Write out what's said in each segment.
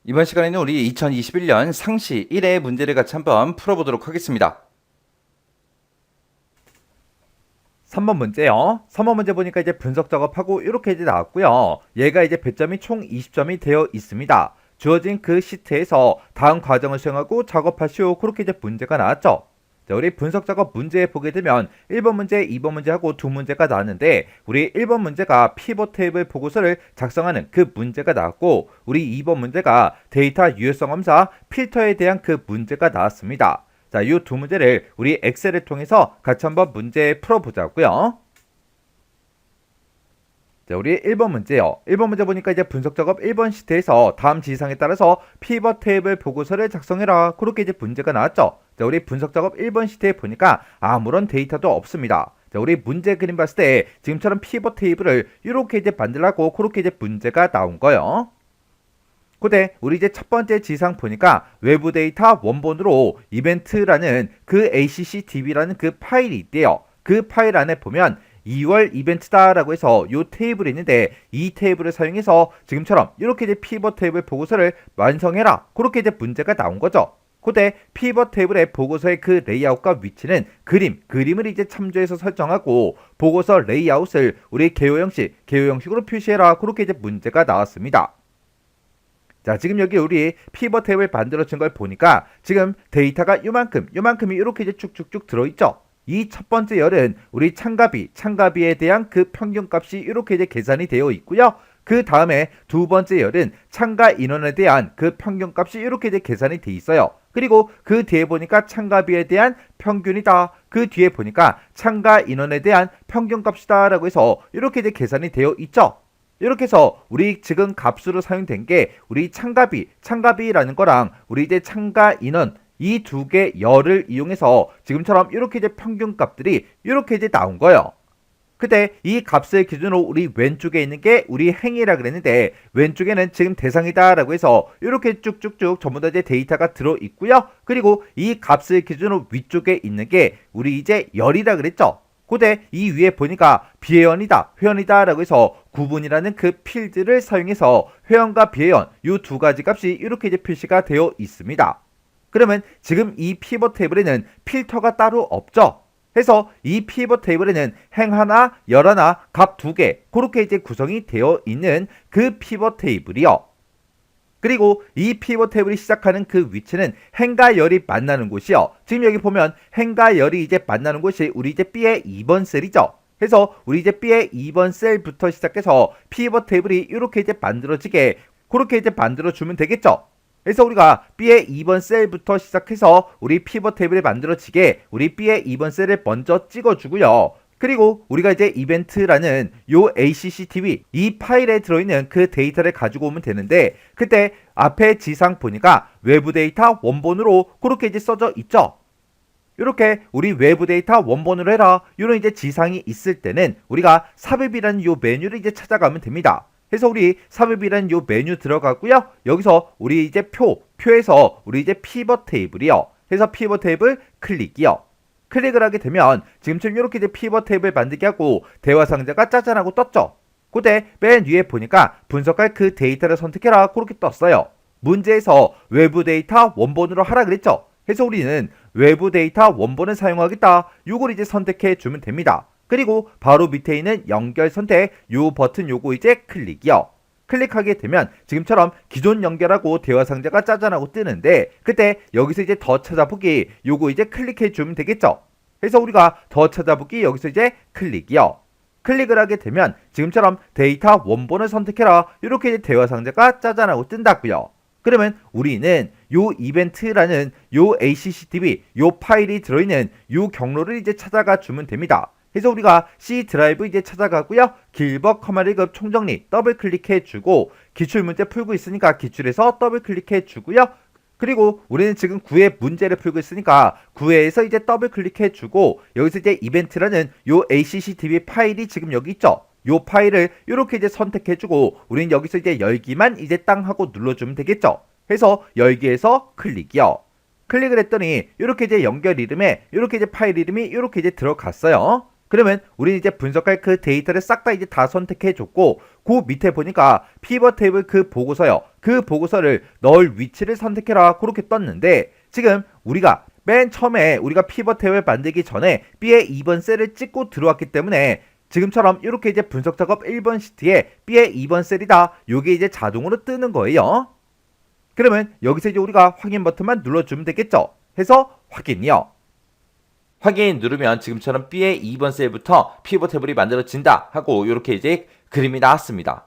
이번 시간에는 우리 2021년 상시 1회 문제를 같이 한번 풀어보도록 하겠습니다. 3번 문제요. 3번 문제 보니까 이제 분석 작업하고 이렇게 이제 나왔고요. 얘가 이제 배점이 총 20점이 되어 있습니다. 주어진 그 시트에서 다음 과정을 수행하고 작업하시오. 그렇게 이제 문제가 나왔죠. 자, 우리 분석 작업 문제 보게 되면 1번 문제, 2번 문제하고 두 문제가 나왔는데 우리 1번 문제가 피벗 테이블 보고서를 작성하는 그 문제가 나왔고 우리 2번 문제가 데이터 유효성 검사 필터에 대한 그 문제가 나왔습니다. 자, 이 두 문제를 우리 엑셀을 통해서 같이 한번 문제 풀어보자고요. 자, 우리 1번 문제요. 1번 문제 보니까 이제 분석 작업 1번 시트에서 다음 지시사항에 따라서 피벗 테이블 보고서를 작성해라. 그렇게 이제 문제가 나왔죠. 자, 우리 분석 작업 1번 시트에 보니까 아무런 데이터도 없습니다. 자, 우리 문제 그림 봤을 때 지금처럼 피벗 테이블을 이렇게 이제 만들라고 그렇게 이제 문제가 나온 거예요. 근데 우리 이제 첫 번째 지상 보니까 외부 데이터 원본으로 이벤트라는 그 ACCDB라는 그 파일이 있대요. 그 파일 안에 보면 2월 이벤트다라고 해서 이 테이블이 있는데 이 테이블을 사용해서 지금처럼 이렇게 이제 피벗 테이블 보고서를 완성해라. 그렇게 이제 문제가 나온 거죠. 근데 피벗 테이블의 보고서의 그 레이아웃과 위치는 그림을 이제 참조해서 설정하고 보고서 레이아웃을 우리 개요 형식으로 표시해라. 그렇게 이제 문제가 나왔습니다. 자, 지금 여기 우리 피벗 탭을 만들어진 걸 보니까 지금 데이터가 요만큼이 이렇게 이제 쭉쭉쭉 들어있죠. 이 첫 번째 열은 우리 참가비에 대한 그 평균값이 이렇게 이제 계산이 되어 있고요. 그 다음에 두 번째 열은 참가 인원에 대한 그 평균값이 이렇게 이제 계산이 돼 있어요. 그리고 그 뒤에 보니까 참가비에 대한 평균이다. 그 뒤에 보니까 참가 인원에 대한 평균값이다 라고 해서 이렇게 이제 계산이 되어 있죠. 이렇게 해서 우리 지금 값으로 사용된 게 우리 참가비라는 거랑 우리 이제 참가 인원 이 두 개 열을 이용해서 지금처럼 이렇게 이제 평균값들이 이렇게 이제 나온 거예요. 근데 이 값을 기준으로 우리 왼쪽에 있는 게 우리 행이라 그랬는데 왼쪽에는 지금 대상이다라고 해서 이렇게 쭉쭉쭉 전부 다 이제 데이터가 들어 있고요. 그리고 이 값을 기준으로 위쪽에 있는 게 우리 이제 열이라 그랬죠. 근데 이 위에 보니까 회원이다 라고 해서 구분이라는 그 필드를 사용해서 회원과 비회원 이 두 가지 값이 이렇게 이제 표시가 되어 있습니다. 그러면 지금 이 피벗 테이블에는 필터가 따로 없죠. 해서 이 피벗 테이블에는 행 하나, 열 하나, 값 두 개 그렇게 이제 구성이 되어 있는 그 피벗 테이블이요. 그리고 이 피벗 테이블이 시작하는 그 위치는 행과 열이 만나는 곳이요. 지금 여기 보면 행과 열이 이제 만나는 곳이 우리 이제 B의 2번 셀이죠. 그래서 우리 이제 B의 2번 셀부터 시작해서 피벗 테이블이 이렇게 이제 만들어지게 그렇게 이제 만들어주면 되겠죠. 그래서 우리가 B의 2번 셀부터 시작해서 우리 피벗 테이블이 만들어지게 우리 B의 2번 셀을 먼저 찍어주고요. 그리고 우리가 이제 이벤트라는 요 ACCDB 이 파일에 들어있는 그 데이터를 가지고 오면 되는데 그때 앞에 지상 보니까 외부 데이터 원본으로 그렇게 이제 써져 있죠. 이렇게 우리 외부 데이터 원본으로 해라. 이런 이제 지상이 있을 때는 우리가 삽입이라는 요 메뉴를 이제 찾아가면 됩니다. 그래서 우리 삽입이라는 요 메뉴 들어가고요. 여기서 우리 이제 표에서 우리 이제 피벗 테이블이요. 그래서 피벗 테이블 클릭이요. 클릭을 하게 되면 지금처럼 이렇게 이제 피벗 테이블 만들게 하고 대화 상자가 짜잔하고 떴죠. 그때 맨 위에 보니까 분석할 그 데이터를 선택해라 그렇게 떴어요. 문제에서 외부 데이터 원본으로 하라 그랬죠. 그래서 우리는 외부 데이터 원본을 사용하겠다. 요걸 이제 선택해 주면 됩니다. 그리고 바로 밑에 있는 연결 선택 요 버튼 요거 이제 클릭이요. 클릭하게 되면 지금처럼 기존 연결하고 대화 상자가 짜잔하고 뜨는데 그때 여기서 이제 더 찾아보기 요거 이제 클릭해 주면 되겠죠. 그래서 우리가 더 찾아보기 여기서 이제 클릭이요. 클릭을 하게 되면 지금처럼 데이터 원본을 선택해라 이렇게 이제 대화 상자가 짜잔하고 뜬다고요. 그러면 우리는 요 이벤트라는 요 ACCDB 요 파일이 들어있는 요 경로를 이제 찾아가 주면 됩니다. 그래서 우리가 C 드라이브 이제 찾아가고요. 길벗 커마 1급 총정리 더블 클릭해 주고 기출문제 풀고 있으니까 기출에서 더블 클릭해 주고요. 그리고 우리는 지금 9회 문제를 풀고 있으니까 9회에서 이제 더블 클릭해 주고 여기서 이제 이벤트라는 요 ACCDB 파일이 지금 여기 있죠. 요 파일을 이렇게 이제 선택해 주고 우리는 여기서 이제 열기만 이제 땅 하고 눌러주면 되겠죠. 해서 열기에서 클릭이요. 클릭을 했더니 이렇게 이제 연결 이름에 이렇게 이제 파일 이름이 이렇게 이제 들어갔어요. 그러면 우리 이제 분석할 그 데이터를 싹 다 이제 다 선택해 줬고, 그 밑에 보니까 피벗 테이블 그 보고서요. 그 보고서를 넣을 위치를 선택해라. 그렇게 떴는데, 지금 우리가 맨 처음에 우리가 피벗 테이블 만들기 전에 B의 2번 셀을 찍고 들어왔기 때문에 지금처럼 이렇게 이제 분석 작업 1번 시트에 B의 2번 셀이다. 요게 이제 자동으로 뜨는 거예요. 그러면 여기서 이제 우리가 확인 버튼만 눌러주면 되겠죠. 해서 확인이요. 확인 누르면 지금처럼 B의 2번 셀부터 피벗 테이블이 만들어진다 하고 이렇게 이제 그림이 나왔습니다.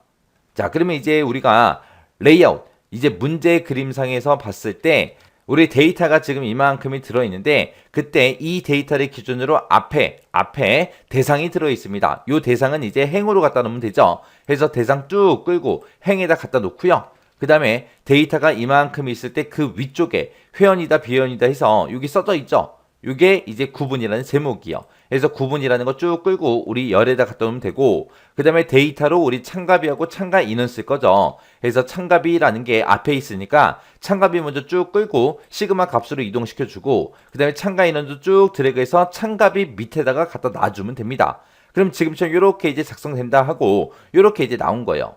자, 그러면 이제 우리가 레이아웃, 이제 문제 그림상에서 봤을 때 우리 데이터가 지금 이만큼이 들어있는데 그때 이 데이터를 기준으로 앞에 대상이 들어있습니다. 이 대상은 이제 행으로 갖다 놓으면 되죠. 그래서 대상 쭉 끌고 행에다 갖다 놓고요. 그 다음에 데이터가 이만큼 있을 때 그 위쪽에 회원이다 비회원이다 해서 여기 써져 있죠. 이게 이제 구분이라는 제목이요. 그래서 구분이라는 거 쭉 끌고 우리 열에다 갖다 놓으면 되고, 그 다음에 데이터로 우리 참가비하고 참가 인원 쓸 거죠. 그래서 참가비라는 게 앞에 있으니까 참가비 먼저 쭉 끌고 시그마 값으로 이동시켜 주고, 그 다음에 참가 인원도 쭉 드래그해서 참가비 밑에다가 갖다 놔주면 됩니다. 그럼 지금처럼 이렇게 이제 작성된다 하고 이렇게 이제 나온 거예요.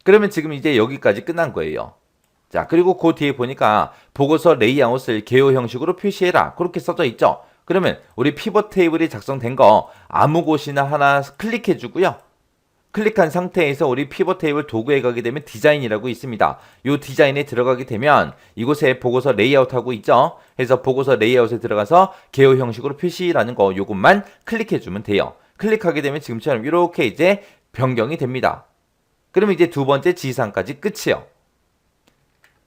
그러면 지금 이제 여기까지 끝난 거예요. 자, 그리고 그 뒤에 보니까 보고서 레이아웃을 개요 형식으로 표시해라. 그렇게 써져 있죠. 그러면 우리 피벗 테이블이 작성된 거 아무 곳이나 하나 클릭해 주고요. 클릭한 상태에서 우리 피벗 테이블 도구에 가게 되면 디자인이라고 있습니다. 이 디자인에 들어가게 되면 이곳에 보고서 레이아웃하고 있죠. 그래서 보고서 레이아웃에 들어가서 개요 형식으로 표시라는 거 요것만 클릭해 주면 돼요. 클릭하게 되면 지금처럼 이렇게 이제 변경이 됩니다. 그러면 이제 두 번째 지시사항까지 끝이요.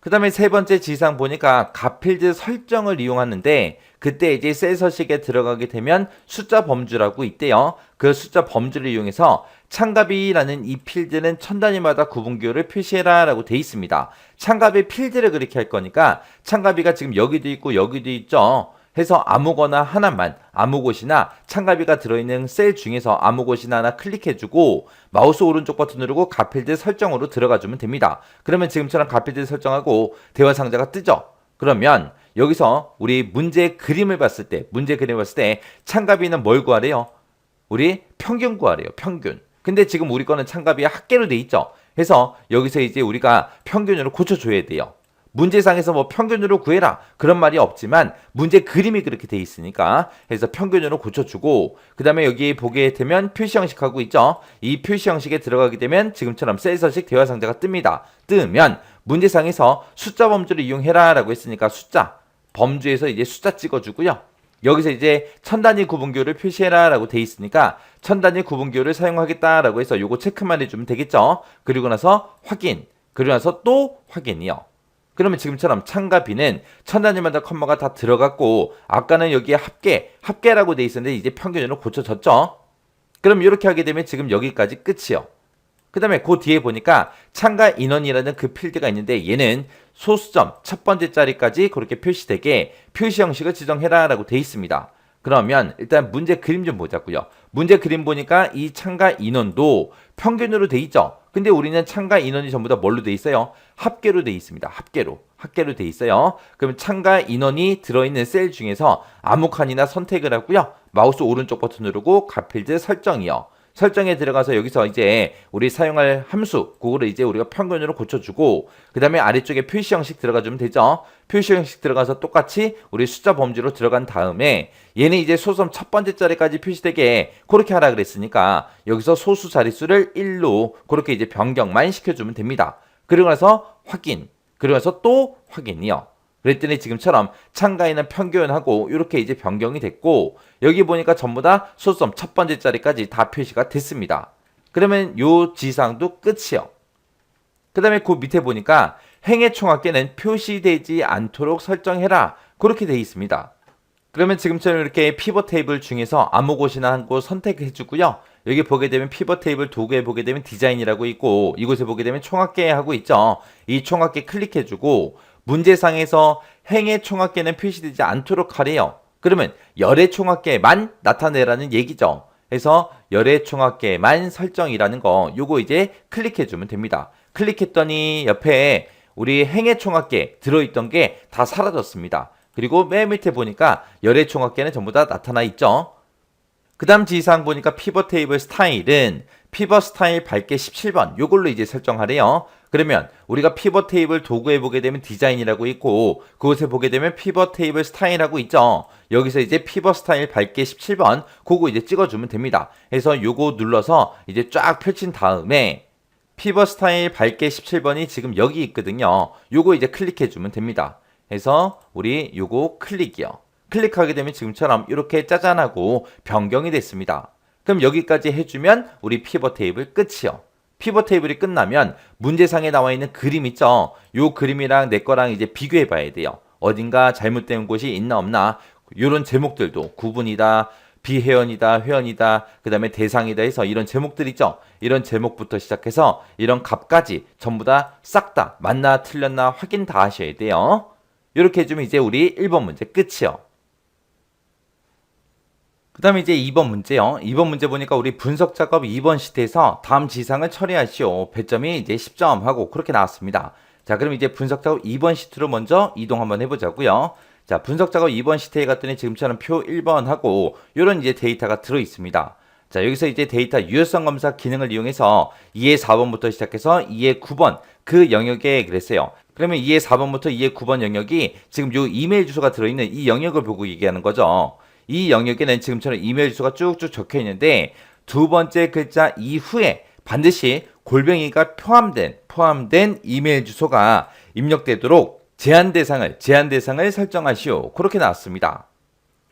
그 다음에 세 번째 지시사항 보니까 값필드 설정을 이용하는데 그때 이제 셀 서식에 들어가게 되면 숫자 범주라고 있대요. 그 숫자 범주를 이용해서 참가비라는 이 필드는 천 단위마다 구분기호를 표시해라 라고 돼 있습니다. 참가비 필드를 그렇게 할 거니까 참가비가 지금 여기도 있고 여기도 있죠. 해서 아무거나 하나만 아무 곳이나 참가비가 들어있는 셀 중에서 아무 곳이나 하나 클릭해주고 마우스 오른쪽 버튼 누르고 값필드 설정으로 들어가주면 됩니다. 그러면 지금처럼 값필드 설정하고 대화 상자가 뜨죠. 그러면 여기서 우리 문제 그림을 봤을 때 참가비는 뭘 구하래요? 우리 평균 구하래요. 평균. 근데 지금 우리 거는 참가비가 합계로 돼 있죠. 그래서 여기서 이제 우리가 평균으로 고쳐줘야 돼요. 문제상에서 뭐 평균으로 구해라 그런 말이 없지만 문제 그림이 그렇게 돼 있으니까 해서 평균으로 고쳐주고, 그 다음에 여기 보게 되면 표시 형식하고 있죠. 이 표시 형식에 들어가게 되면 지금처럼 셀 서식 대화 상자가 뜹니다. 뜨면 문제상에서 숫자 범주를 이용해라 라고 했으니까 숫자 범주에서 이제 숫자 찍어주고요. 여기서 이제 천 단위 구분기호를 표시해라 라고 돼 있으니까 천 단위 구분기호를 사용하겠다 라고 해서 요거 체크만 해주면 되겠죠. 그리고 나서 확인, 그리고 나서 또 확인이요. 그러면 지금처럼 참가비는 천 단위마다 컴마가 다 들어갔고 아까는 여기에 합계라고 돼 있었는데 이제 평균으로 고쳐졌죠. 그럼 이렇게 하게 되면 지금 여기까지 끝이요. 그 다음에 그 뒤에 보니까 참가 인원이라는 그 필드가 있는데 얘는 소수점 첫 번째 자리까지 그렇게 표시되게 표시 형식을 지정해라 라고 돼 있습니다. 그러면 일단 문제 그림 좀 보자고요. 문제 그림 보니까 이 참가 인원도 평균으로 돼 있죠. 근데 우리는 참가 인원이 전부 다 뭘로 돼 있어요? 합계로 돼 있습니다. 합계로 돼 있어요. 그럼 참가 인원이 들어있는 셀 중에서 아무 칸이나 선택을 하고요. 마우스 오른쪽 버튼 누르고 값필드 설정이요. 설정에 들어가서 여기서 이제 우리 사용할 함수 그거를 이제 우리가 평균으로 고쳐주고, 그 다음에 아래쪽에 표시 형식 들어가주면 되죠. 표시 형식 들어가서 똑같이 우리 숫자 범주로 들어간 다음에 얘는 이제 소수점 첫 번째 자리까지 표시되게 그렇게 하라 그랬으니까 여기서 소수 자릿수를 1로 그렇게 이제 변경만 시켜주면 됩니다. 그리고 나서 확인, 그리고 나서 또 확인이요. 그랬더니 지금처럼 참가인은 평균하고 이렇게 이제 변경이 됐고, 여기 보니까 전부 다 소수점 첫 번째 자리까지 다 표시가 됐습니다. 그러면 요 지상도 끝이요. 그 다음에 그 밑에 보니까 행의 총합계는 표시되지 않도록 설정해라 그렇게 돼 있습니다. 그러면 지금처럼 이렇게 피벗 테이블 중에서 아무 곳이나 한 곳 선택해 주고요. 여기 보게 되면 피벗 테이블 도구에 보게 되면 디자인이라고 있고 이곳에 보게 되면 총합계 하고 있죠. 이 총합계 클릭해 주고 문제상에서 행의 총합계는 표시되지 않도록 하래요. 그러면 열의 총합계만 나타내라는 얘기죠. 그래서 열의 총합계만 설정이라는 거 요거 이제 클릭해 주면 됩니다. 클릭했더니 옆에 우리 행의 총합계 들어있던 게 다 사라졌습니다. 그리고 맨 밑에 보니까 열의 총합계는 전부 다 나타나 있죠. 그 다음 지시사항 보니까 피벗 테이블 스타일은 피벗 스타일 밝게 17번 요걸로 이제 설정하래요. 그러면 우리가 피벗 테이블 도구에 보게 되면 디자인이라고 있고 그곳에 보게 되면 피벗 테이블 스타일하고 있죠. 여기서 이제 피벗 스타일 밝게 17번 그거 이제 찍어주면 됩니다. 그래서 요거 눌러서 이제 쫙 펼친 다음에 피벗 스타일 밝게 17번이 지금 여기 있거든요. 요거 이제 클릭해주면 됩니다. 그래서 우리 요거 클릭이요. 클릭하게 되면 지금처럼 이렇게 짜잔하고 변경이 됐습니다. 그럼 여기까지 해주면 우리 피벗 테이블 끝이요. 피벗 테이블이 끝나면 문제상에 나와 있는 그림 있죠? 요 그림이랑 내 거랑 이제 비교해 봐야 돼요. 어딘가 잘못된 곳이 있나 없나 요런 제목들도 구분이다, 비회원이다, 회원이다, 그 다음에 대상이다 해서 이런 제목들 있죠? 이런 제목부터 시작해서 이런 값까지 전부 다 싹 다 맞나 틀렸나 확인 다 하셔야 돼요. 이렇게 해주면 이제 우리 1번 문제 끝이요. 그 다음에 이제 2번 문제요. 2번 문제 보니까 우리 분석 작업 2번 시트에서 다음 지시사항을 처리하시오. 배점이 이제 10점 하고 그렇게 나왔습니다. 자, 그럼 이제 분석 작업 2번 시트로 먼저 이동 한번 해보자고요. 자, 분석 작업 2번 시트에 갔더니 지금처럼 표 1번 하고 요런 이제 데이터가 들어 있습니다. 자, 여기서 이제 데이터 유효성 검사 기능을 이용해서 2의 4번부터 시작해서 2의 9번 그 영역에 그랬어요. 그러면 2의 4번부터 2의 9번 영역이 지금 요 이메일 주소가 들어있는 이 영역을 보고 얘기하는 거죠. 이 영역에는 지금처럼 이메일 주소가 쭉쭉 적혀 있는데 두 번째 글자 이후에 반드시 골뱅이가 포함된 이메일 주소가 입력되도록 제한 대상을 설정하시오. 그렇게 나왔습니다.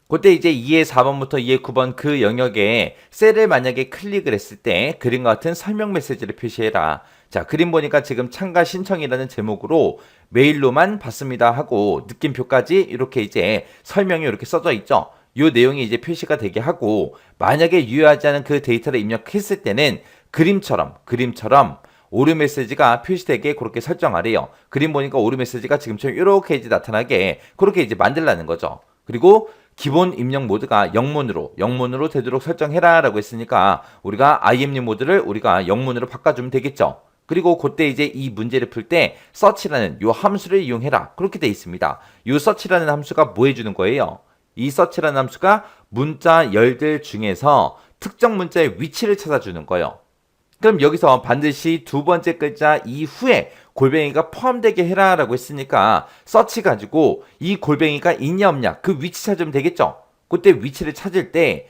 그때 이제 2의 4번부터 2의 9번 그 영역에 셀을 만약에 클릭을 했을 때 그림과 같은 설명 메시지를 표시해라. 자, 그림 보니까 지금 참가 신청이라는 제목으로 메일로만 받습니다 하고 느낌표까지 이렇게 이제 설명이 이렇게 써져 있죠. 이 내용이 이제 표시가 되게 하고 만약에 유효하지 않은 그 데이터를 입력했을 때는 그림처럼 오류 메시지가 표시되게 그렇게 설정하래요. 그림 보니까 오류 메시지가 지금처럼 이렇게 이제 나타나게 그렇게 이제 만들라는 거죠. 그리고 기본 입력 모드가 영문으로 되도록 설정해라 라고 했으니까 우리가 IMU 모드를 우리가 영문으로 바꿔주면 되겠죠. 그리고 그때 이제 이 문제를 풀 때 search라는 요 함수를 이용해라 그렇게 돼 있습니다. 요 search라는 함수가 뭐 해주는 거예요? 이 search라는 함수가 문자 열들 중에서 특정 문자의 위치를 찾아주는 거예요. 그럼 여기서 반드시 두 번째 글자 이후에 골뱅이가 포함되게 해라 라고 했으니까 search 가지고 이 골뱅이가 있냐 없냐 그 위치 찾으면 되겠죠. 그때 위치를 찾을 때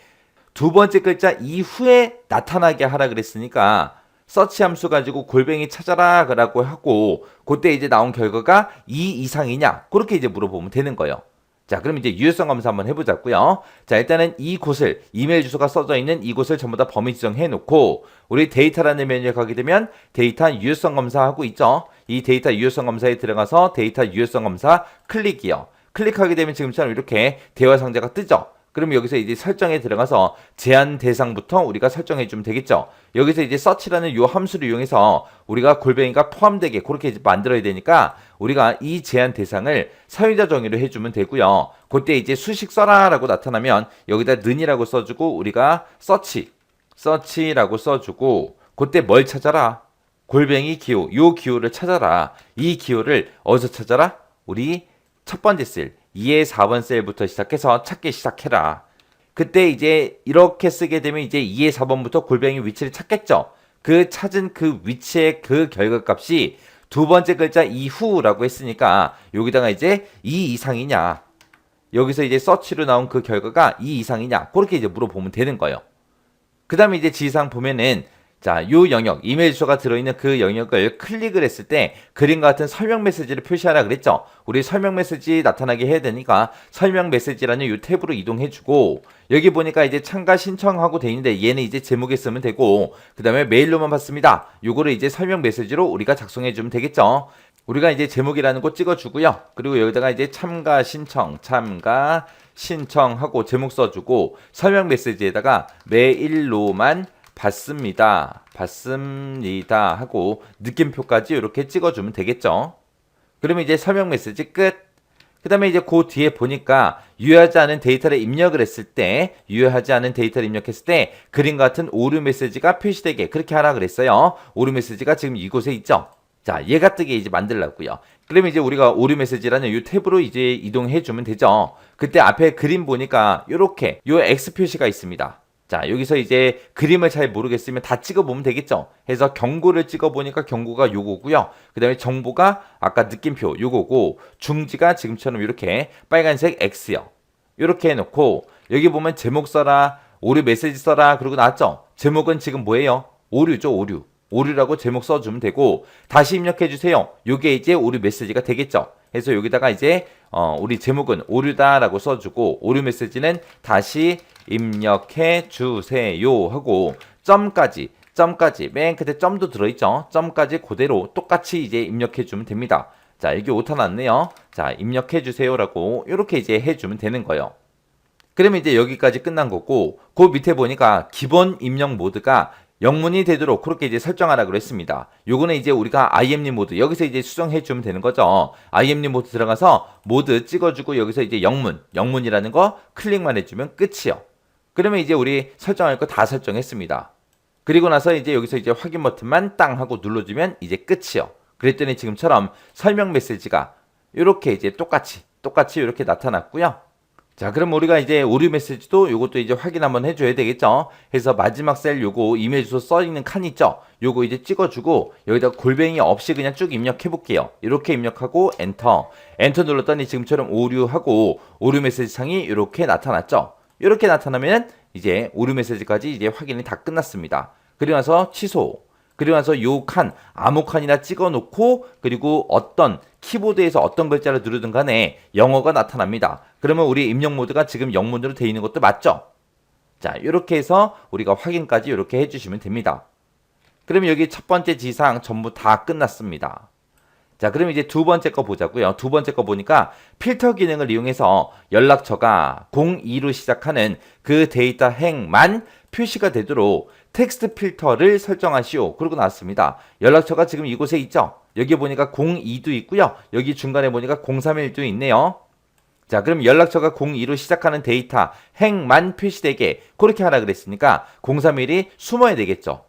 두 번째 글자 이후에 나타나게 하라 그랬으니까 search 함수 가지고 골뱅이 찾아라 라고 하고 그때 이제 나온 결과가 2 이상이냐 그렇게 이제 물어보면 되는 거예요. 자, 그럼 이제 유효성 검사 한번 해보자고요. 자, 일단은 이곳을 이메일 주소가 써져 있는 이곳을 전부 다 범위 지정해 놓고 우리 데이터라는 메뉴에 가게 되면 데이터 유효성 검사하고 있죠. 이 데이터 유효성 검사에 들어가서 데이터 유효성 검사 클릭이요. 클릭하게 되면 지금처럼 이렇게 대화 상자가 뜨죠. 그럼 여기서 이제 설정에 들어가서 제한 대상부터 우리가 설정해 주면 되겠죠. 여기서 이제 search라는 요 함수를 이용해서 우리가 골뱅이가 포함되게 그렇게 이제 만들어야 되니까 우리가 이 제한 대상을 사용자 정의로 해주면 되고요. 그때 이제 수식 써라 라고 나타나면 여기다 는이라고 써주고 우리가 search라고 써주고 그때 뭘 찾아라? 골뱅이 기호, 요 기호를 찾아라. 이 기호를 어디서 찾아라? 우리 첫 번째 셀 2의 4번 셀부터 시작해서 찾기 시작해라. 그때 이제 이렇게 쓰게 되면 이제 2의 4번부터 골뱅이 위치를 찾겠죠. 그 찾은 그 위치의 그 결과값이 두 번째 글자 이후라고 했으니까 여기다가 이제 2 이상이냐 여기서 이제 서치로 나온 그 결과가 2 이상이냐 그렇게 이제 물어보면 되는 거예요. 그 다음에 이제 지시사항 보면은 자, 요 영역, 이메일 주소가 들어있는 그 영역을 클릭을 했을 때 그림과 같은 설명 메시지를 표시하라 그랬죠. 우리 설명 메시지 나타나게 해야 되니까 설명 메시지라는 요 탭으로 이동해주고 여기 보니까 이제 참가 신청하고 돼 있는데 얘는 이제 제목에 쓰면 되고 그 다음에 메일로만 받습니다. 요거를 이제 설명 메시지로 우리가 작성해주면 되겠죠. 우리가 이제 제목이라는 거 찍어주고요. 그리고 여기다가 이제 참가 신청하고 제목 써주고 설명 메시지에다가 메일로만 받습니다 하고 느낌표까지 이렇게 찍어주면 되겠죠. 그러면 이제 설명 메시지 끝. 그 다음에 이제 그 뒤에 보니까 유효하지 않은 데이터를 입력했을 때 그림과 같은 오류 메시지가 표시되게 그렇게 하라 그랬어요. 오류 메시지가 지금 이곳에 있죠. 자, 얘가 뜨게 이제 만들라고요. 그러면 이제 우리가 오류 메시지라는 이 탭으로 이제 이동해 주면 되죠. 그때 앞에 그림 보니까 요렇게 요 X 표시가 있습니다. 자, 여기서 이제 그림을 잘 모르겠으면 다 찍어보면 되겠죠. 해서 경고를 찍어보니까 경고가 요거고요. 그 다음에 정보가 아까 느낌표 요거고, 중지가 지금처럼 이렇게 빨간색 X요. 이렇게 해놓고 여기 보면 제목 써라, 오류 메시지 써라 그러고 나왔죠. 제목은 지금 뭐예요? 오류죠, 오류. 오류라고 제목 써주면 되고, 다시 입력해주세요. 요게 이제 오류 메시지가 되겠죠. 해서 여기다가 이제 우리 제목은 오류다라고 써주고, 오류 메시지는 다시 입력해주세요 하고, 점까지 맨 끝에 점도 들어있죠. 점까지 그대로 똑같이 이제 입력해주면 됩니다. 자, 이게 오타 났네요. 자, 입력해주세요라고 이렇게 이제 해주면 되는 거예요. 그러면 이제 여기까지 끝난 거고, 그 밑에 보니까 기본 입력 모드가 영문이 되도록 그렇게 이제 설정하라고 했습니다. 요거는 이제 우리가 IMD 모드 여기서 이제 수정해 주면 되는 거죠. IMD 모드 들어가서 모드 찍어주고 여기서 이제 영문이라는 거 클릭만 해주면 끝이요. 그러면 이제 우리 설정할 거 다 설정했습니다. 그리고 나서 이제 여기서 이제 확인 버튼만 땅 하고 눌러주면 이제 끝이요. 그랬더니 지금처럼 설명 메시지가 이렇게 이제 똑같이 이렇게 나타났고요. 자, 그럼 우리가 이제 오류 메시지도 요것도 이제 확인 한번 해줘야 되겠죠. 해서 마지막 셀 요거 이메일 주소 써있는 칸 있죠. 요거 이제 찍어주고 여기다 골뱅이 없이 그냥 쭉 입력해 볼게요. 이렇게 입력하고 엔터 눌렀더니 지금처럼 오류하고 오류 메시지 창이 이렇게 나타났죠. 이렇게 나타나면 이제 오류 메시지까지 이제 확인이 다 끝났습니다. 그리고 나서 취소. 그리고 나서 요 칸 아무 칸이나 찍어 놓고, 그리고 어떤 키보드에서 어떤 글자를 누르든 간에 영어가 나타납니다. 그러면 우리 입력 모드가 지금 영문으로 되어 있는 것도 맞죠? 자, 이렇게 해서 우리가 확인까지 이렇게 해주시면 됩니다. 그러면 여기 첫 번째 지상 전부 다 끝났습니다. 자, 그럼 이제 두 번째 거 보자고요. 두 번째 거 보니까 필터 기능을 이용해서 연락처가 02로 시작하는 그 데이터 행만 표시가 되도록 텍스트 필터를 설정하시오. 그러고 나왔습니다. 연락처가 지금 이곳에 있죠. 여기 보니까 02도 있고요. 여기 중간에 보니까 031도 있네요. 자, 그럼 연락처가 02로 시작하는 데이터 행만 표시되게 그렇게 하라 그랬으니까 031이 숨어야 되겠죠.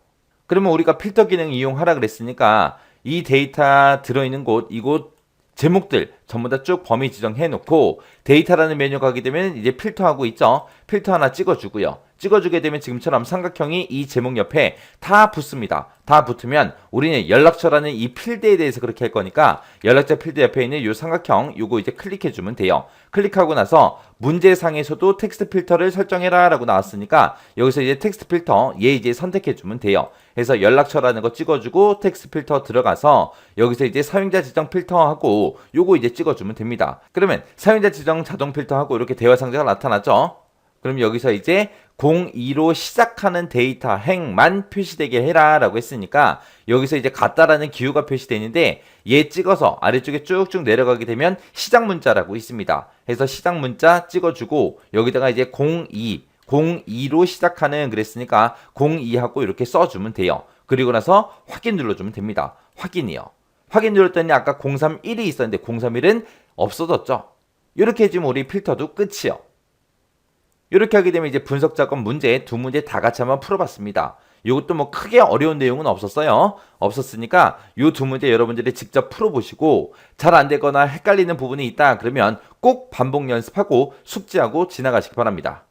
그러면 우리가 필터 기능 이용하라 그랬으니까 이 데이터 들어있는 곳, 이곳 제목들 전부 다 쭉 범위 지정해 놓고, 데이터라는 메뉴 가게 되면 이제 필터하고 있죠. 필터 하나 찍어주고요. 찍어주게 되면 지금처럼 삼각형이 이 제목 옆에 다 붙습니다. 다 붙으면 우리는 연락처라는 이 필드에 대해서 그렇게 할 거니까 연락처 필드 옆에 있는 이 삼각형 요거 이제 클릭해 주면 돼요. 클릭하고 나서 문제상에서도 텍스트 필터를 설정해라 라고 나왔으니까 여기서 이제 텍스트 필터 얘 이제 선택해 주면 돼요. 그래서 연락처라는 거 찍어주고 텍스트 필터 들어가서 여기서 이제 사용자 지정 필터하고 요거 이제 찍어주면 됩니다. 그러면 사용자 지정 자동 필터하고 이렇게 대화 상자가 나타나죠. 그럼 여기서 이제 02로 시작하는 데이터 행만 표시되게 해라 라고 했으니까 여기서 이제 같다라는 기호가 표시되는데 얘 찍어서 아래쪽에 쭉쭉 내려가게 되면 시작 문자라고 있습니다. 해서 시작 문자 찍어주고 여기다가 이제 02로 시작하는 그랬으니까 02하고 이렇게 써주면 돼요. 그리고 나서 확인 눌러주면 됩니다. 확인이요. 확인 눌렀더니 아까 031이 있었는데 031은 없어졌죠. 이렇게 해주면 우리 필터도 끝이요. 이렇게 하게 되면 이제 분석 작업 문제 두 문제 다 같이 한번 풀어봤습니다. 이것도 뭐 크게 어려운 내용은 없었어요. 없었으니까 이 두 문제 여러분들이 직접 풀어보시고 잘 안 되거나 헷갈리는 부분이 있다 그러면 꼭 반복 연습하고 숙지하고 지나가시기 바랍니다.